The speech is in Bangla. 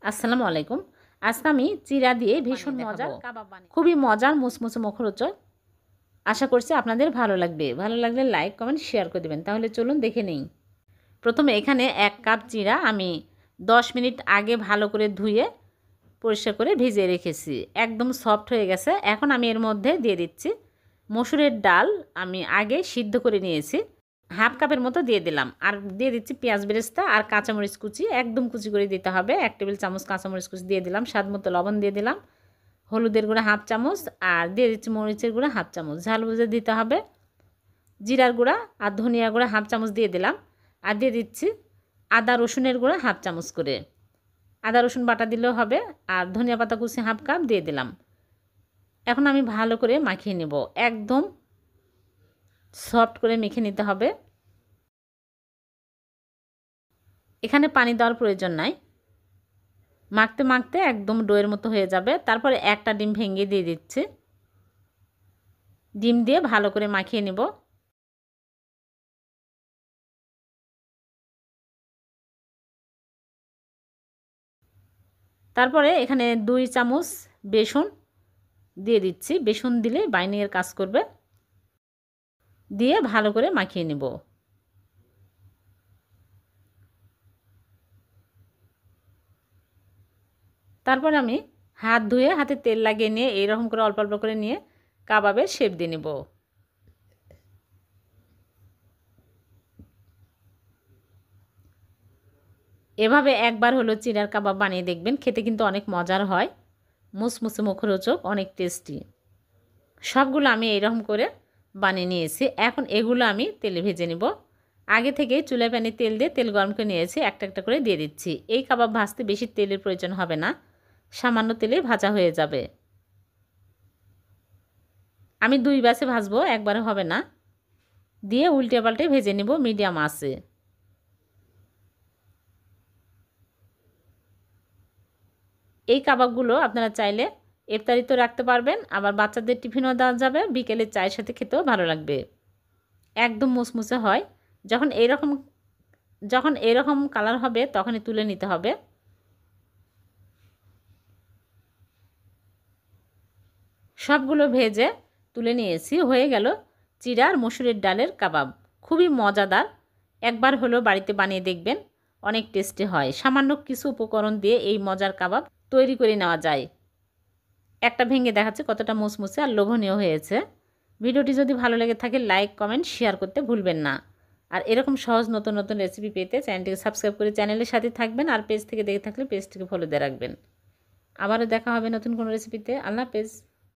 আসসালামু আলাইকুম। আজকে আমি চিড়া দিয়ে ভীষণ মজার কাবাব বানাবো। খুবই মজার মুসমুসে মুখরোচক। আশা করছি আপনাদের ভালো লাগবে। ভালো লাগলে লাইক কমেন্ট শেয়ার করে দেবেন। তাহলে চলুন দেখে নেই। প্রথমে এখানে 1 কাপ চিড়া আমি 10 মিনিট আগে ভালো করে ধুয়ে পরিষ্কার করে ভিজিয়ে রেখেছি। একদম সফট হয়ে গেছে। এখন আমি এর মধ্যে দিয়ে দিচ্ছি মসুরের ডাল। আমি আগে সিদ্ধ করে নিয়েছি। হাফ কাপের মতো দিয়ে দিলাম। আর দিয়ে দিচ্ছি পেঁয়াজ বেরেস্তা আর কাঁচামরিচ কুচি, একদম কুচি করে দিতে হবে। 1 টেবিল চামচ কাঁচামরিচ কুচি দিয়ে দিলাম। স্বাদ মতো লবণ দিয়ে দিলাম। হলুদের গুঁড়া হাফ চামচ আর দিয়ে দিচ্ছি মরিচের গুঁড়া হাফ চামচ, ঝাল বুঝে দিতে হবে। জিরার গুঁড়া আর ধনিয়া গুঁড়া হাফ চামচ দিয়ে দিলাম। আর দিয়ে দিচ্ছি আদা রসুনের গুঁড়া হাফ চামচ করে। আদা রসুন বাটা দিলেও হবে। আর ধনিয়া পাতা কুচি হাফ কাপ দিয়ে দিলাম। এখন আমি ভালো করে মাখিয়ে নেব। একদম সফট করে মেখে নিতে হবে। এখানে পানি দেওয়ার প্রয়োজন নাই। মাখতে মাখতে একদম ডোয়ের মতো হয়ে যাবে। তারপরে একটা ডিম ভেঙে দিয়ে দিচ্ছি। ডিম দিয়ে ভালো করে মাখিয়ে নেব। তারপরে এখানে 2 চামচ বেসন দিয়ে দিচ্ছি। বেসন দিলে বাইন্ডিংয়ের কাজ করবে। দিয়ে ভালো করে মাখিয়ে নেব। তারপর আমি হাত ধুয়ে হাতে তেল লাগিয়ে নিয়ে এইরকম করে অল্প অল্প করে নিয়ে কাবাবের শেপ দিয়ে নেব। এভাবে একবার হলো চিড়ার কাবাব বানিয়ে দেখবেন। খেতে কিন্তু অনেক মজার হয়, মুসমুসে মুখরোচক, অনেক টেস্টি। সবগুলো আমি এইরকম করে বানিয়ে নিয়েছি। এখন এগুলো আমি তেলে ভেজে নেব। আগে থেকে চুলায় প্যানে তেল দিয়ে তেল গরম করে নিয়েছি। একটা একটা করে দিয়ে দিচ্ছি। এই কাবাব ভাজতে বেশি তেলের প্রয়োজন হবে না, সামান্য তেলে ভাজা হয়ে যাবে। আমি 2 ব্যাচে ভাজবো, একবারে হবে না। দিয়ে উল্টে পাল্টে ভেজে নেব মিডিয়াম আঁচে। এই কাবাবগুলো আপনারা চাইলে ইফতারিতেও রাখতে পারবেন, আবার বাচ্চাদের টিফিনও দেওয়া যাবে। বিকেলে চায়ের সাথে খেতেও ভালো লাগবে। একদম মুসমুসে হয়। যখন এরকম কালার হবে তখনই তুলে নিতে হবে। সবগুলো ভেজে তুলে নিয়েছি। হয়ে গেল চিড়া আর মসুরের ডালের কাবাব। খুবই মজাদার। একবার হলো বাড়িতে বানিয়ে দেখবেন, অনেক টেস্টি হয়। সামান্য কিছু উপকরণ দিয়ে এই মজার কাবাব তৈরি করে নেওয়া যায়। একটা ভেঙে দেখাচ্ছে কতটা মুসমুসে আর লোভনীয় হয়েছে। ভিডিওটি যদি ভালো লেগে থাকে লাইক কমেন্ট শেয়ার করতে ভুলবেন না। আর এরকম সহজ নতুন নতুন রেসিপি পেতে চ্যানেলটিকে সাবস্ক্রাইব করে চ্যানেলের সাথে থাকবেন। আর পেজ থেকে দেখে থাকলে পেজটিকে ফলো দিয়ে রাখবেন। আবারও দেখা হবে নতুন কোনো রেসিপিতে। আল্লাহ হাফেজ।